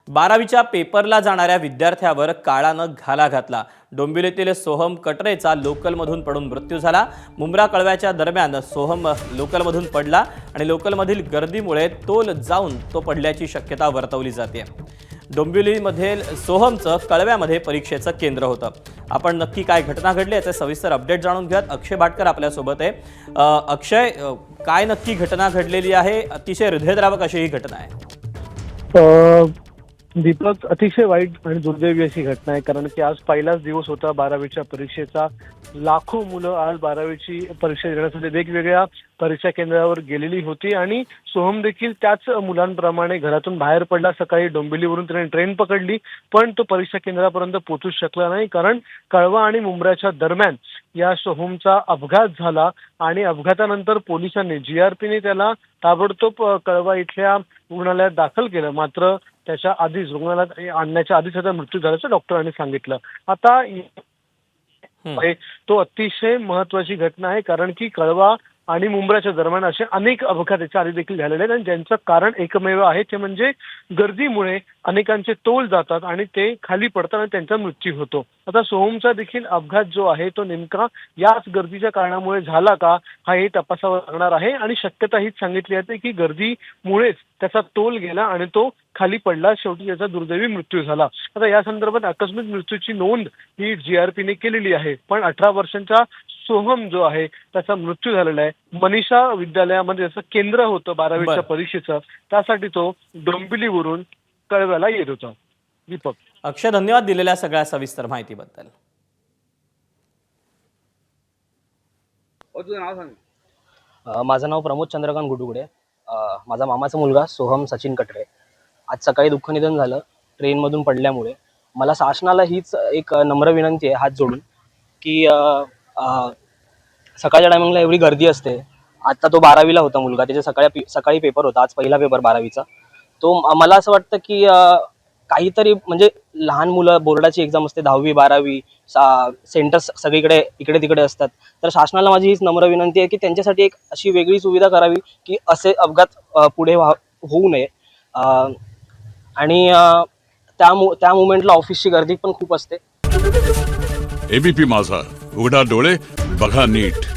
12वीच्या पेपरला जाणाऱ्या विद्यार्थ्यावर काळानं घाला घातला। डोंबिवलीतील सोहम कटरेचा लोकलमधून पडून मृत्यू झाला। मुंब्रा कळव्याच्या दरम्यान सोहम लोकलमधून पडला आणि लोकलमधील गर्दीमुळे तोल जाऊन तो पडल्याची शक्यता वर्तवली जाते। डोंबिवलीमधील सोहमचं कळव्यामध्ये परीक्षेचं केंद्र होतं। आपण नक्की काय घटना घडली याचे सविस्तर अपडेट जाणून घेऊयात। अक्षय भाटकर आपल्या सोबत आहे। अक्षय, काय नक्की घटना घडलेली आहे? अतिशय हृदयद्रावक अशी ही घटना आहे। दीपक, अतिशय वाईट आणि दुर्दैवी अशी घटना आहे, कारण की आज पहिलाच दिवस होता 12वीच्या परीक्षेचा। लाखो मुलं आज 12वीची परीक्षा देण्यासाठी वेगवेगळ्या परीक्षा केंद्रावर गेलेली होती आणि सोहम देखील त्याच मुलांप्रमाणे घरातून बाहेर पडला। सकाळी डोंबिवलीवरून त्याने ट्रेन पकडली, पण तो परीक्षा केंद्रापर्यंत पोहोचू शकला नाही, कारण कळवा आणि मुंब्राच्या दरम्यान या सोहमचा अपघात झाला आणि अपघातानंतर पोलिसांनी जीआरपीने त्याला ताबडतोब कळवा इथल्या रुग्णालयात दाखल केलं। मात्र त्याच्या आधीच रुग्णालयात आणण्याच्या आधीच त्याचा मृत्यू झाल्याचं डॉक्टरांनी सांगितलं। आता तो अतिशय महत्वाची घटना आहे, कारण की कळवा आणि मुंब्राच्या दरम्यान असे अनेक अपघात याच्या आधी देखील झालेले आहेत आणि ज्यांचं कारण एकमेव आहे, ते म्हणजे गर्दीमुळे अनेकांचे तोल जातात आणि ते खाली पडताना त्यांचा मृत्यू होतो। आता सोहमचा देखील अपघात जो आहे तो नेमका याच गर्दीच्या कारणामुळे झाला का, हा हे तपासावं लागणार आहे आणि शक्यता हीच सांगितली जाते की गर्दीमुळेच त्याचा तोल गेला आणि तो खाली पडला, शेवटी त्याचा दुर्दैवी मृत्यू झाला। आता या संदर्भात आकस्मिक मृत्यूची नोंद ही जीआरपीने केलेली आहे, पण 18 वर्षांचा सोहम जो आहे त्याचा मृत्यू झालेला आहे। मनीषा विद्यालयामध्ये त्याचं केंद्र होतं 12वीच्या परीक्षेचं, त्यासाठी तो डोंबिवलीवरून कळव्याला येत होता। दीपक, अक्षय, धन्यवाद दिलेल्या सगळ्या सविस्तर माहितीबद्दल। तुझं नाव सांग। माझं नाव प्रमोद चंद्रकांत गुडुगुडे। माझा मामाचा मुलगा सोहम सचिन कटरे आज सकाळी दुःख निधन झालं ट्रेनमधून पडल्यामुळे। मला शासनाला हीच एक नम्र विनंती आहे हात जोडून की सकाळच्या टायमिंगला एवढी गर्दी असते। आता तो 12वीला होता मुलगा, त्याच्या सकाळी पेपर होता, आज पहिला पेपर 12वीचा। तो मला असं वाटतं की काहीतरी म्हणजे लहान मुलं बोर्डाची एक्झाम असते 10वी 12वी सेंटर्स सगळीकडे इकडे तिकडे असतात, तर शासनाला माझी हीच नम्र विनंती आहे की त्यांच्यासाठी एक अशी वेगळी सुविधा करावी की असे अपघात पुढे होऊ नये। आणि त्या मोमेंटला ऑफिसची गर्दी पण खूप असते। एबीपी माझा, उघडा डोळे बघा नीट।